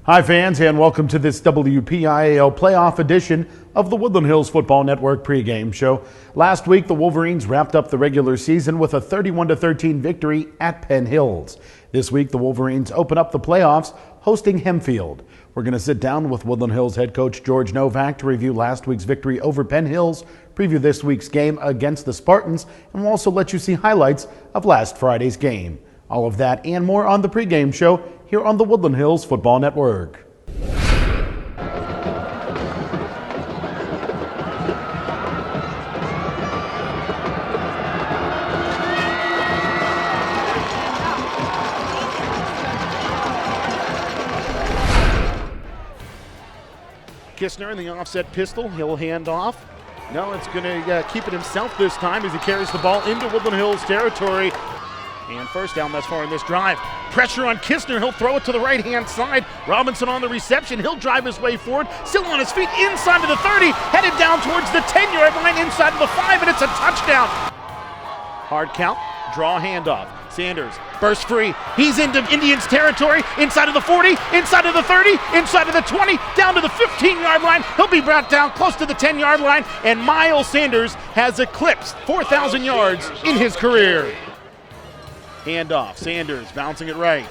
Hi fans, and welcome to this WPIAL playoff edition of the Woodland Hills Football Network pregame show. Last week, the Wolverines wrapped up the regular season with a 31-13 victory at Penn Hills. This week, the Wolverines open up the playoffs, hosting Hempfield. We're going to sit down with Woodland Hills head coach George Novak to review last week's victory over Penn Hills, preview this week's game against the Spartans, and we'll also let you see highlights of last Friday's game. All of that and more on the pregame show here on the Woodland Hills Football Network. Kistner in the offset pistol. He'll hand off. No, it's going to keep it himself this time as he carries the ball into Woodland Hills territory. And first down thus far in this drive. Pressure on Kistner. He'll throw it to the right-hand side. Robinson on the reception. He'll drive his way forward. Still on his feet inside of the 30. Headed down towards the 10-yard line inside of the 5, and it's a touchdown. Hard count. Draw handoff. Sanders bursts free. He's into Indians territory. Inside of the 40. Inside of the 30. Inside of the 20. Down to the 15-yard line. He'll be brought down close to the 10-yard line. And Miles Sanders has eclipsed 4,000 yards in his career. Handoff. Sanders bouncing it right.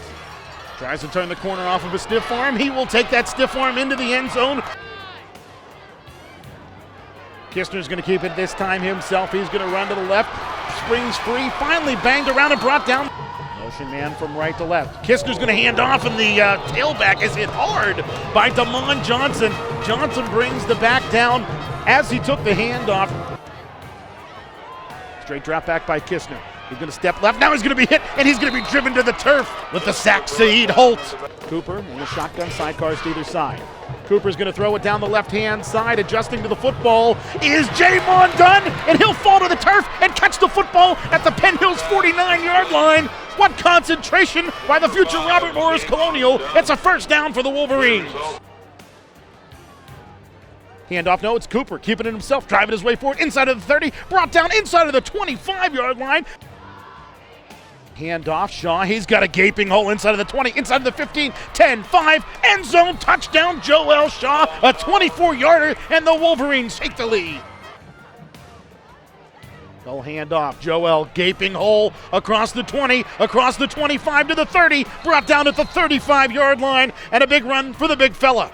Tries to turn the corner off of a stiff arm. He will take that stiff arm into the end zone. Kistner's going to keep it this time himself. He's going to run to the left. Springs free. Finally banged around and brought down. Motion man from right to left. Kistner's going to hand off, and the tailback is hit hard by Damon Johnson. Johnson brings the back down as he took the handoff. Straight drop back by Kistner. He's going to step left. Now he's going to be hit, and he's going to be driven to the turf with the sack. Saeed Holt. Cooper in the shotgun, sidecars to either side. Cooper's going to throw it down the left-hand side. Adjusting to the football is Jamon Dunn, and he'll fall to the turf and catch the football at the Penn Hills 49-yard line. What concentration by the future Robert Morris Colonial. It's a first down for the Wolverines. Handoff, no, it's Cooper keeping it himself, driving his way forward inside of the 30, brought down inside of the 25-yard line. Handoff, Shaw, he's got a gaping hole inside of the 20, inside of the 15, 10, 5, end zone, touchdown, Joel Shaw, a 24-yarder, and the Wolverines take the lead. They'll hand off, Joel, gaping hole across the 20, across the 25 to the 30, brought down at the 35-yard line, and a big run for the big fella.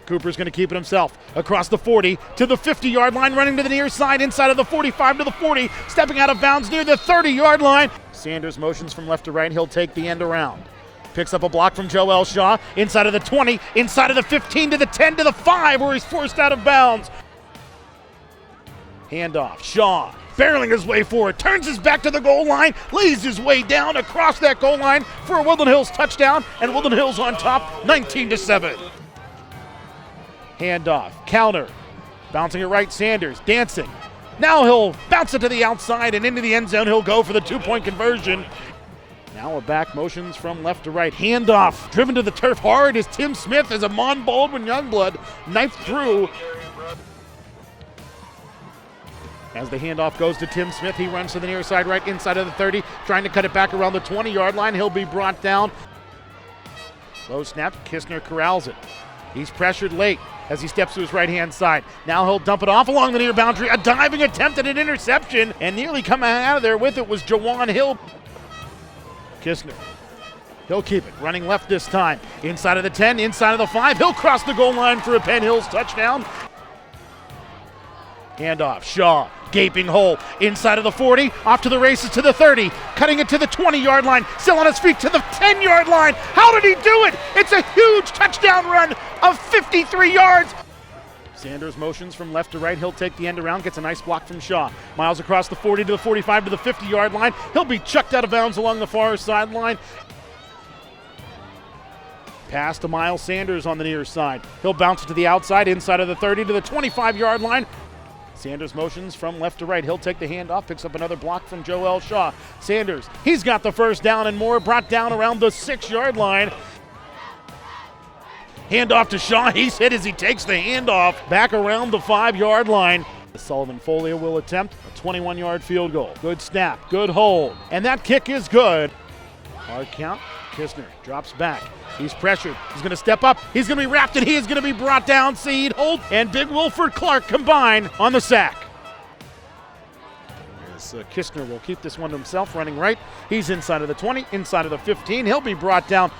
Cooper's going to keep it himself across the 40 to the 50-yard line, running to the near side inside of the 45 to the 40, stepping out of bounds near the 30-yard line. Sanders motions from left to right. He'll take the end around. Picks up a block from Joel Shaw inside of the 20, inside of the 15 to the 10 to the 5, where he's forced out of bounds. Handoff. Shaw barreling his way forward, turns his back to the goal line, lays his way down across that goal line for a Woodland Hills touchdown, and Woodland Hills on top, 19-7. Handoff, counter, bouncing it right, Sanders, dancing. Now he'll bounce it to the outside and into the end zone. He'll go for the two-point conversion. Now a back motions from left to right. Handoff, driven to the turf hard is Tim Smith as a Mon Baldwin Youngblood knifed through. As the handoff goes to Tim Smith, he runs to the near side right inside of the 30, trying to cut it back around the 20-yard line. He'll be brought down. Low snap, Kistner corrals it. He's pressured late as he steps to his right-hand side. Now he'll dump it off along the near boundary. A diving attempt at an interception, and nearly coming out of there with it was Jawan Hill. Kistner, he'll keep it, running left this time. Inside of the 10, inside of the 5. He'll cross the goal line for a Penn Hills touchdown. Handoff, Shaw, gaping hole, inside of the 40, off to the races to the 30, cutting it to the 20-yard line, still on his feet to the 10-yard line. How did he do it? It's a huge touchdown run of 53 yards. Sanders motions from left to right. He'll take the end around, gets a nice block from Shaw. Miles across the 40 to the 45 to the 50-yard line. He'll be chucked out of bounds along the far sideline. Pass to Miles Sanders on the near side. He'll bounce it to the outside, inside of the 30 to the 25-yard line. Sanders motions from left to right. He'll take the handoff, picks up another block from Joel Shaw. Sanders, he's got the first down and more, brought down around the 6-yard line. Handoff to Shaw. He's hit as he takes the handoff back around the 5-yard line. Sullivan Folio will attempt a 21-yard field goal. Good snap, good hold, and that kick is good. Hard count. Kistner drops back. He's pressured. He's going to step up. He's going to be wrapped, and he is going to be brought down. Saeed Holt and Big Wilford Clark combine on the sack. As Kistner will keep this one to himself, running right. He's inside of the 20, inside of the 15. He'll be brought down.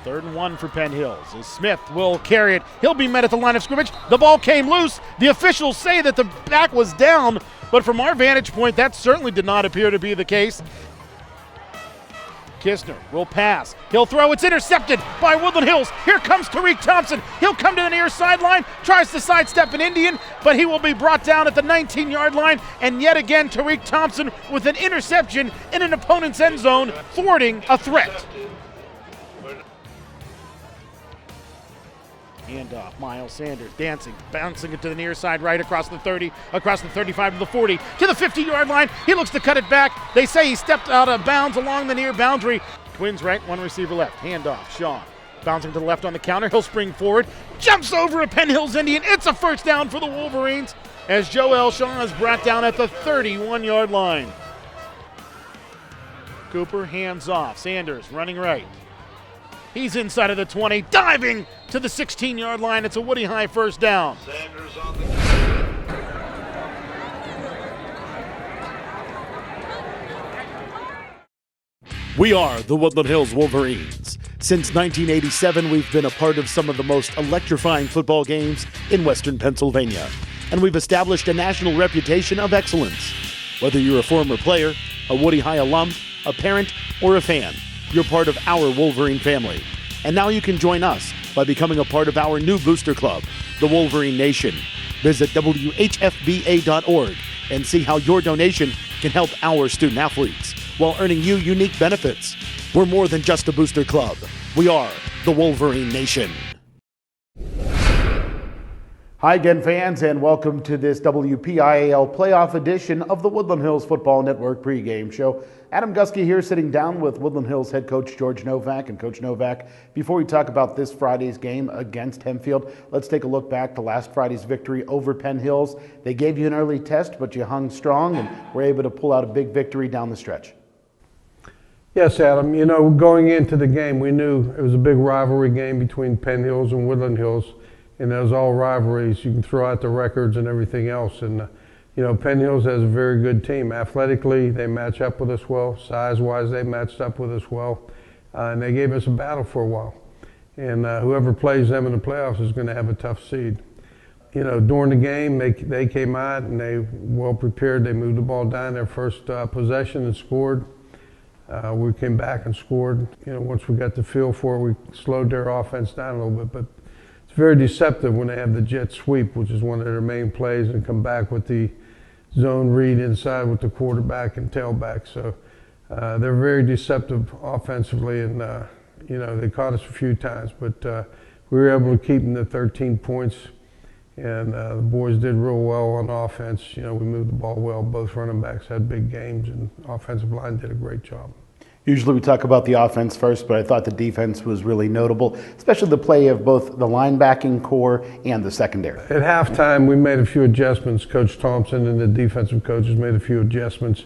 3rd and 1 for Penn Hills. As Smith will carry it. He'll be met at the line of scrimmage. The ball came loose. The officials say that the back was down, but from our vantage point, that certainly did not appear to be the case. Kistner will pass. He'll throw. It's intercepted by Woodland Hills. Here comes Tariq Thompson. He'll come to the near sideline, tries to sidestep an Indian, but he will be brought down at the 19-yard line. And yet again, Tariq Thompson with an interception in an opponent's end zone, thwarting a threat. Handoff, Miles Sanders dancing, bouncing it to the near side right across the 30, across the 35 to the 40, to the 50-yard line. He looks to cut it back. They say he stepped out of bounds along the near boundary. Twins right, one receiver left. Handoff, Shaw bouncing to the left on the counter. He'll spring forward, jumps over a Penn Hills Indian. It's a first down for the Wolverines as Joel Shaw is brought down at the 31-yard line. Cooper hands off. Sanders running right. He's inside of the 20, diving to the 16-yard line. It's a Woody High first down. Sanders on the We are the Woodland Hills Wolverines. Since 1987, we've been a part of some of the most electrifying football games in Western Pennsylvania, and we've established a national reputation of excellence. Whether you're a former player, a Woody High alum, a parent, or a fan, you're part of our Wolverine family. And now you can join us by becoming a part of our new booster club, the Wolverine Nation. Visit WHFBA.org and see how your donation can help our student athletes while earning you unique benefits. We're more than just a booster club. We are the Wolverine Nation. Hi again, fans, and welcome to this WPIAL playoff edition of the Woodland Hills Football Network pregame show. Adam Gusky here, sitting down with Woodland Hills head coach George Novak. And Coach Novak, before we talk about this Friday's game against Hempfield, let's take a look back to last Friday's victory over Penn Hills. They gave you an early test, but you hung strong and were able to pull out a big victory down the stretch. Yes, Adam. You know, going into the game, we knew it was a big rivalry game between Penn Hills and Woodland Hills. And as all rivalries, you can throw out the records and everything else. And, you know, Penn Hills has a very good team. Athletically, they match up with us well. Size-wise, they matched up with us well. And they gave us a battle for a while. And whoever plays them in the playoffs is going to have a tough seed. You know, during the game, they came out and they well prepared. They moved the ball down their first possession and scored. We came back and scored. You know, once we got the feel for it, we slowed their offense down a little bit. But it's very deceptive when they have the jet sweep, which is one of their main plays, and come back with the zone read inside with the quarterback and tailback. So they're very deceptive offensively, and you know, they caught us a few times, but we were able to keep them to 13 points, and the boys did real well on offense. You know, we moved the ball well. Both running backs had big games, and offensive line did a great job. Usually we talk about the offense first, but I thought the defense was really notable, especially the play of both the linebacking core and the secondary. At halftime, we made a few adjustments. Coach Thompson and the defensive coaches made a few adjustments,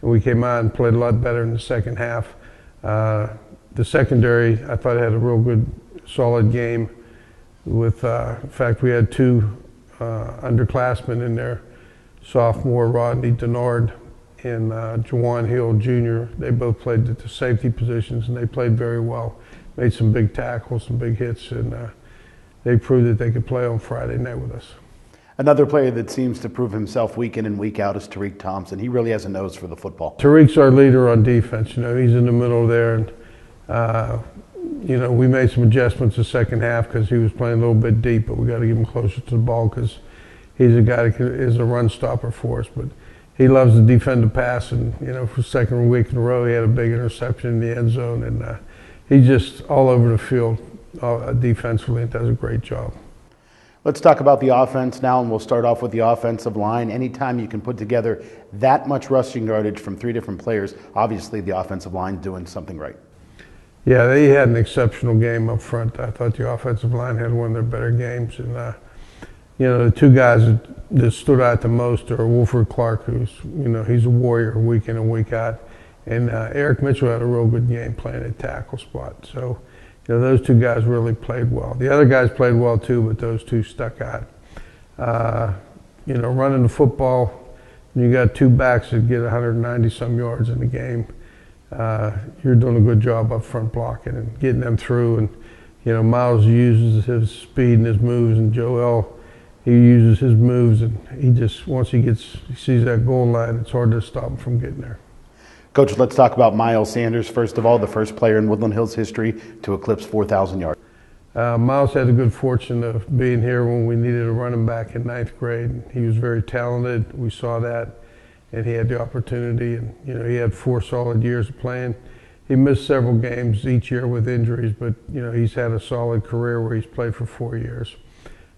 and we came out and played a lot better in the second half. The secondary, I thought, had a real good, solid game. With, in fact, we had two underclassmen in there, sophomore Rodney Denard and Jawan Hill Jr. They both played at the safety positions, and they played very well. Made some big tackles, some big hits, and they proved that they could play on Friday night with us. Another player that seems to prove himself week in and week out is Tariq Thompson. He really has a nose for the football. Tariq's our leader on defense. You know, he's in the middle there, and you know, we made some adjustments the second half because he was playing a little bit deep, but we got to get him closer to the ball because he's a guy that is a run stopper for us. But he loves to defend the pass, and you know, for the second week in a row, he had a big interception in the end zone, and he's just all over the field defensively and does a great job. Let's talk about the offense now, and we'll start off with the offensive line. Anytime you can put together that much rushing yardage from three different players, obviously the offensive line doing something right. Yeah, they had an exceptional game up front. I thought the offensive line had one of their better games, and you know, the two guys that stood out the most are Wolford Clark, who's, you know, he's a warrior week in and week out, And Eric Mitchell had a real good game playing at tackle spot. So, those two guys really played well. The other guys played well too, but those two stuck out. Running the football, you got two backs that get 190-some yards in the game. You're doing a good job up front blocking and getting them through. And, Miles uses his speed and his moves, and Joel, he uses his moves, and he just, once he sees that goal line, it's hard to stop him from getting there. Coach, let's talk about Miles Sanders. First of all, the first player in Woodland Hills history to eclipse 4,000 yards. Miles had the good fortune of being here when we needed a running back in 9th grade. He was very talented. We saw that, and he had the opportunity. And he had 4 solid years of playing. He missed several games each year with injuries, but he's had a solid career where he's played for 4 years.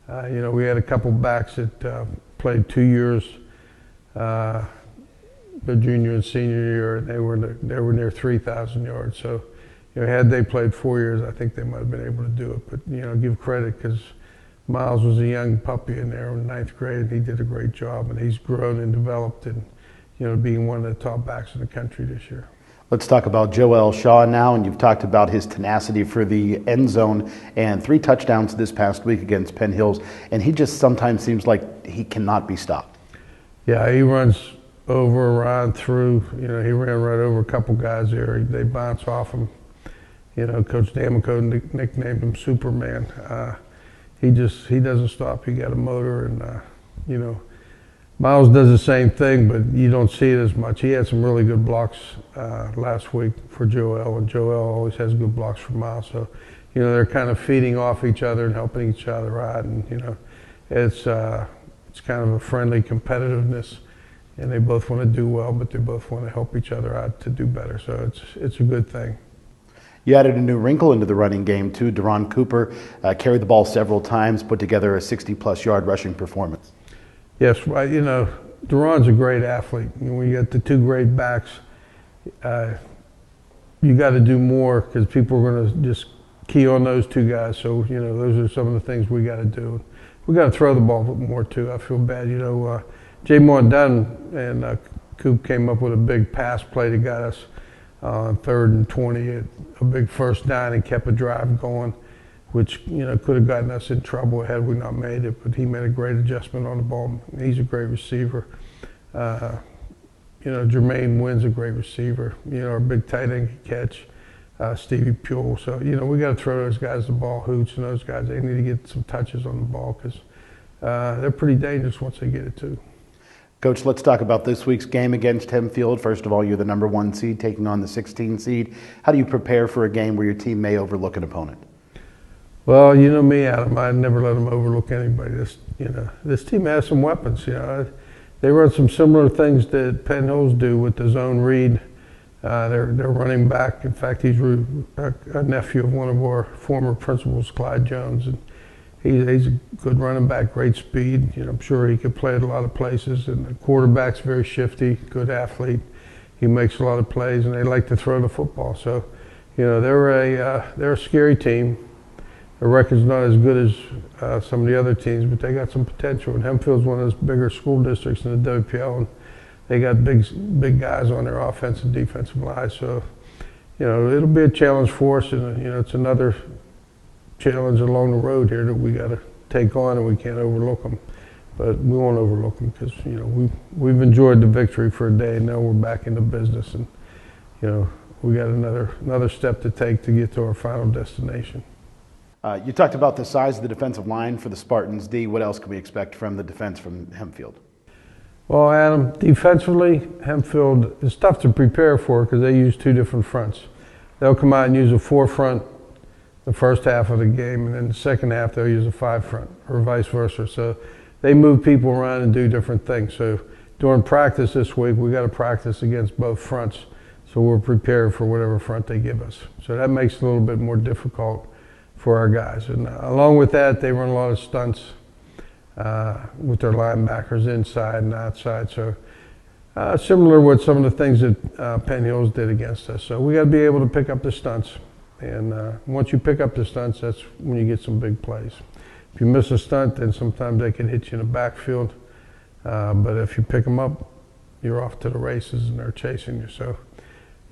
We had a couple backs that played 2 years, the junior and senior year, and they were near 3,000 yards. So, had they played 4 years, I think they might have been able to do it. But give credit, because Miles was a young puppy in there in 9th grade, and he did a great job, and he's grown and developed, and being one of the top backs in the country this year. Let's talk about Joel Shaw now, and you've talked about his tenacity for the end zone and 3 touchdowns this past week against Penn Hills, and he just sometimes seems like he cannot be stopped. Yeah, he runs over, around, through. He ran right over a couple guys there. They bounce off him. Coach D'Amico nicknamed him Superman. He doesn't stop. He got a motor, and Miles does the same thing, but you don't see it as much. He had some really good blocks last week for Joel, and Joel always has good blocks for Miles. So, they're kind of feeding off each other and helping each other out, and it's kind of a friendly competitiveness, and they both want to do well, but they both want to help each other out to do better. So it's a good thing. You added a new wrinkle into the running game too. Deron Cooper carried the ball several times, put together a 60-plus yard rushing performance. Yes, Deron's a great athlete. When you got the 2 great backs, you got to do more, because people are going to just key on those 2 guys. So, those are some of the things we got to do. We got to throw the ball more too. I feel bad. Jamon Dunn and Coop came up with a big pass play that got us on 3rd and 20, a big first down, and kept a drive going, which could have gotten us in trouble had we not made it. But he made a great adjustment on the ball. He's a great receiver. Jermaine Wynn's a great receiver. Our big tight end can catch, Stevie Puel. So we got to throw those guys the ball. Hoots and those guys, they need to get some touches on the ball, because they're pretty dangerous once they get it too. Coach, let's talk about this week's game against Hempfield. First of all, you're the number 1 seed taking on the 16 seed. How do you prepare for a game where your team may overlook an opponent? Well, you know me, Adam. I never let them overlook anybody. This team has some weapons. They run some similar things that Penn Hills do with the zone read. They're running back. In fact, he's a nephew of one of our former principals, Clyde Jones, and he's a good running back, great speed. I'm sure he could play at a lot of places. And the quarterback's very shifty, good athlete. He makes a lot of plays, and they like to throw the football. So, they're a scary team. Their record's not as good as some of the other teams, but they got some potential. And Hempfield's one of those bigger school districts in the WPIAL, and they got big guys on their offensive and defensive line. So, it'll be a challenge for us, and it's another challenge along the road here that we got to take on, and we can't overlook them. But we won't overlook them, because we've enjoyed the victory for a day, and now we're back in the business, and we got another step to take to get to our final destination. You talked about the size of the defensive line for the Spartans. D, what else can we expect from the defense from Hempfield? Well, Adam, defensively, Hempfield is tough to prepare for, because they use 2 different fronts. They'll come out and use a 4 front the first half of the game, and then the second half they'll use a 5 front, or vice versa. So they move people around and do different things. So during practice this week, we got to practice against both fronts, so we're prepared for whatever front they give us. So that makes it a little bit more difficult for our guys. And along with that, they run a lot of stunts with their linebackers inside and outside. So similar with some of the things that Penn Hills did against us. So we got to be able to pick up the stunts. And once you pick up the stunts, that's when you get some big plays. If you miss a stunt, then sometimes they can hit you in the backfield. But if you pick them up, you're off to the races, and they're chasing you. So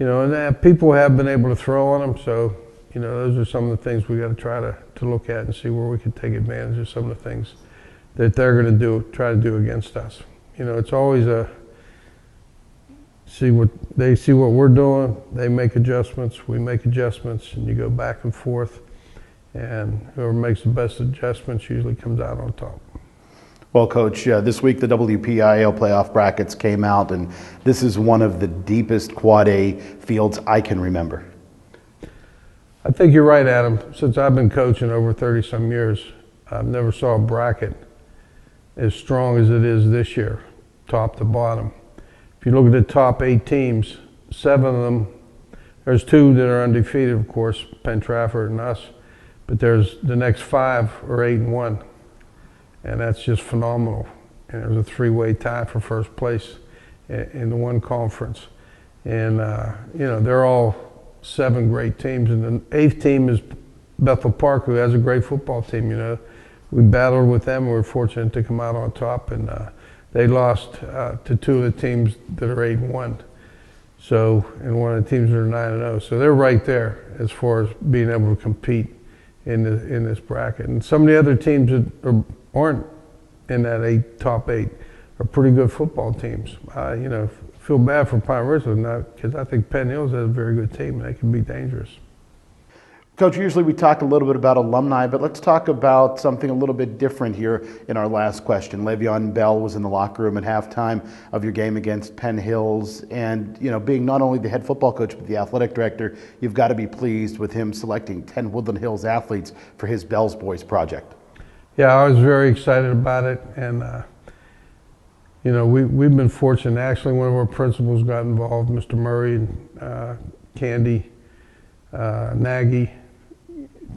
and people have been able to throw on them. So, those are some of the things we got to try to look at and see where we can take advantage of some of the things that they're going to try to do against us. It's always see what we're doing, they make adjustments, we make adjustments, and you go back and forth, and whoever makes the best adjustments usually comes out on top. Well, Coach, this week the WPIAL playoff brackets came out, and this is one of the deepest Quad A fields I can remember. I think you're right, Adam. Since I've been coaching over 30-some years, I've never saw a bracket as strong as it is this year, top to bottom. If you look at the top 8 teams, 7 of them, there's 2 that are undefeated, of course, Penn Trafford and us, but there's the next 5 are 8-1, and that's just phenomenal. And there's a 3-way tie for first place in the one conference. And, they're all 7 great teams, and the 8th team is Bethel Park, who has a great football team. We battled with them. We were fortunate to come out on top, and they lost to 2 of the teams that are 8-1. So, and one of the teams that are 9-0. So they're right there as far as being able to compete in this bracket. And some of the other teams that aren't in that top 8 are pretty good football teams. Feel bad for Pine Ridge because I think Penn Hills has a very good team and they can be dangerous. Coach, usually we talk a little bit about alumni, but let's talk about something a little bit different here in our last question. Le'Veon Bell was in the locker room at halftime of your game against Penn Hills, and being not only the head football coach but the athletic director, you've got to be pleased with him selecting 10 Woodland Hills athletes for his Bell's Boys project. Yeah, I was very excited about it, and we've been fortunate. Actually, one of our principals got involved, Mr. Murray and Candy Nagy.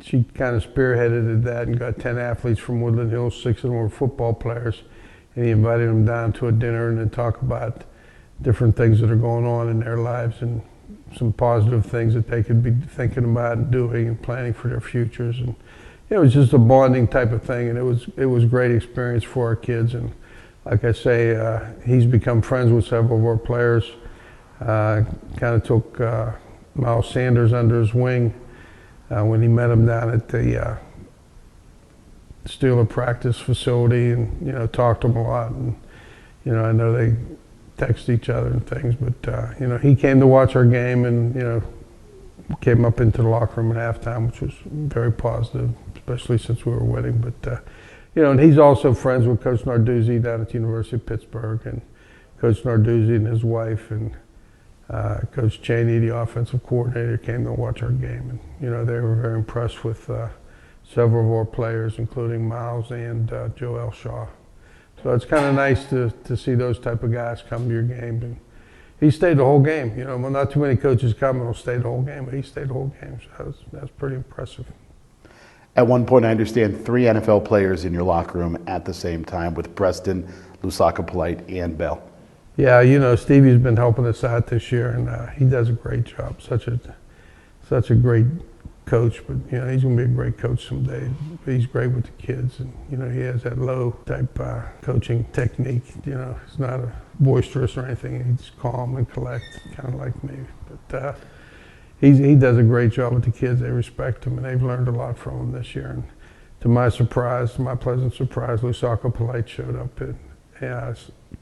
She kind of spearheaded that and got 10 athletes from Woodland Hills. 6 of them were football players, and he invited them down to a dinner and then talk about different things that are going on in their lives and some positive things that they could be thinking about and doing and planning for their futures. And it was just a bonding type of thing, and it was a great experience for our kids. And like I say, he's become friends with several of our players. Kind of took Miles Sanders under his wing when he met him down at the Steeler practice facility, and talked to him a lot. And I know they text each other and things, but he came to watch our game, and came up into the locker room at halftime, which was very positive, especially since we were winning. But and he's also friends with Coach Narduzzi down at the University of Pittsburgh, and Coach Narduzzi and his wife, and Coach Cheney, the offensive coordinator, came to watch our game, and they were very impressed with several of our players, including Miles and Joe Elshaw. So it's kind of nice to see those type of guys come to your game. And he stayed the whole game. Well, not too many coaches come and will stay the whole game, but he stayed the whole game. So that's pretty impressive. At one point, I understand 3 NFL players in your locker room at the same time with Preston, Lusaka Polite, and Bell. Yeah, Stevie's been helping us out this year, and he does a great job. Such a great coach, but he's going to be a great coach someday. He's great with the kids, and he has that low type coaching technique. He's not boisterous or anything. He's calm and collect, kind of like me. But he does a great job with the kids. They respect him, and they've learned a lot from him this year. And to my pleasant surprise, Lusaka Polite showed up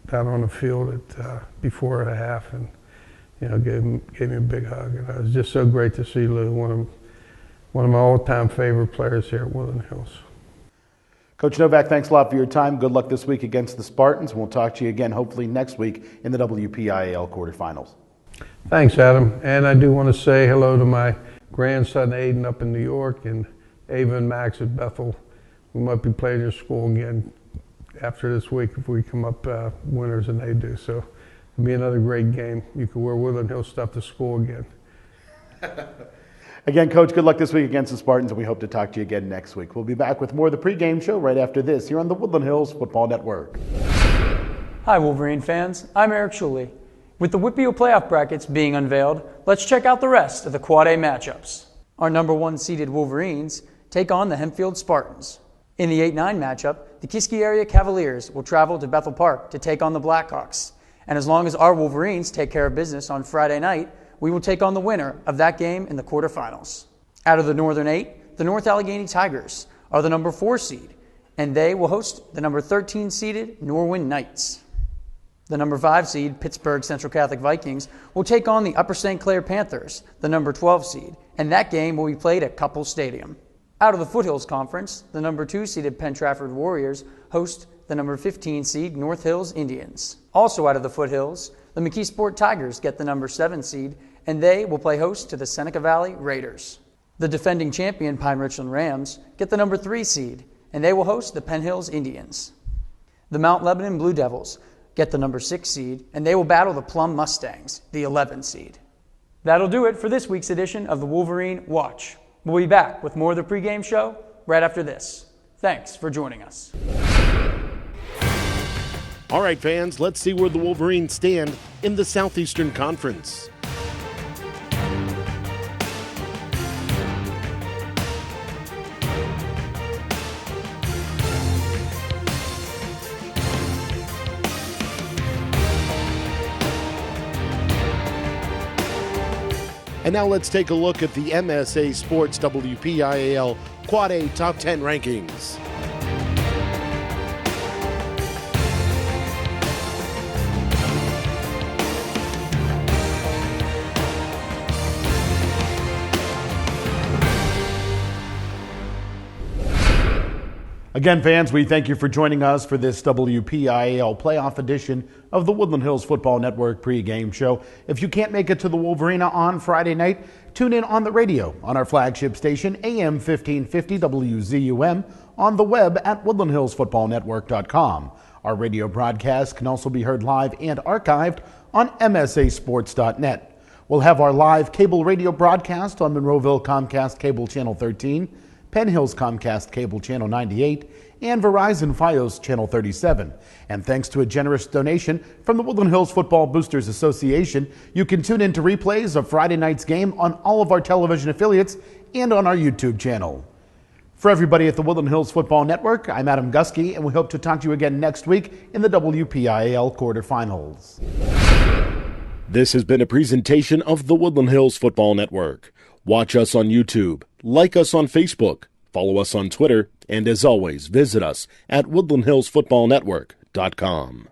down on the field before the half, and gave me a big hug. And it was just so great to see Lou, one of my all-time favorite players here at Woodland Hills. Coach Novak, thanks a lot for your time. Good luck this week against the Spartans, and we'll talk to you again hopefully next week in the WPIAL quarterfinals. Thanks, Adam. And I do want to say hello to my grandson Aiden up in New York, and Ava and Max at Bethel. We might be playing your school again after this week if we come up winners and they do. So it'll be another great game. You can wear Woodland Hills stuff to school again. Again, Coach, good luck this week against the Spartans, and we hope to talk to you again next week. We'll be back with more of the pregame show right after this here on the Woodland Hills Football Network. Hi, Wolverine fans. I'm Eric Schuley. With the WPIAL playoff brackets being unveiled, let's check out the rest of the Quad A matchups. Our number 1 seeded Wolverines take on the Hempfield Spartans. In the 8-9 matchup, the Gusky area Cavaliers will travel to Bethel Park to take on the Blackhawks. And as long as our Wolverines take care of business on Friday night, we will take on the winner of that game in the quarterfinals. Out of the Northern 8, the North Allegheny Tigers are the number 4 seed, and they will host the number 13 seeded Norwin Knights. The number 5 seed Pittsburgh Central Catholic Vikings will take on the Upper St. Clair Panthers, the number 12 seed, and that game will be played at Couple Stadium. Out of the Foothills Conference, the number 2 seeded Penn Trafford Warriors host the number 15 seed North Hills Indians. Also out of the Foothills, the McKeesport Tigers get the number 7 seed, and they will play host to the Seneca Valley Raiders. The defending champion Pine Richland Rams get the number 3 seed, and they will host the Penn Hills Indians. The Mount Lebanon Blue Devils get the number 6 seed, and they will battle the Plum Mustangs, the 11 seed. That'll do it for this week's edition of the Wolverine Watch. We'll be back with more of the pregame show right after this. Thanks for joining us. All right, fans, let's see where the Wolverines stand in the Southeastern Conference. And now let's take a look at the MSA Sports WPIAL Quad A Top 10 rankings. Again, fans, we thank you for joining us for this WPIAL playoff edition of the Woodland Hills Football Network pregame show. If you can't make it to the Wolverina on Friday night, tune in on the radio on our flagship station, AM 1550 WZUM, on the web at woodlandhillsfootballnetwork.com. Our radio broadcast can also be heard live and archived on msasports.net. We'll have our live cable radio broadcast on Monroeville Comcast Cable Channel 13, Penn Hills Comcast Cable Channel 98, and Verizon Fios Channel 37. And thanks to a generous donation from the Woodland Hills Football Boosters Association, you can tune in to replays of Friday night's game on all of our television affiliates and on our YouTube channel. For everybody at the Woodland Hills Football Network, I'm Adam Gusky, and we hope to talk to you again next week in the WPIAL quarterfinals. This has been a presentation of the Woodland Hills Football Network. Watch us on YouTube, like us on Facebook, follow us on Twitter, and as always, visit us at woodlandhillsfootballnetwork.com.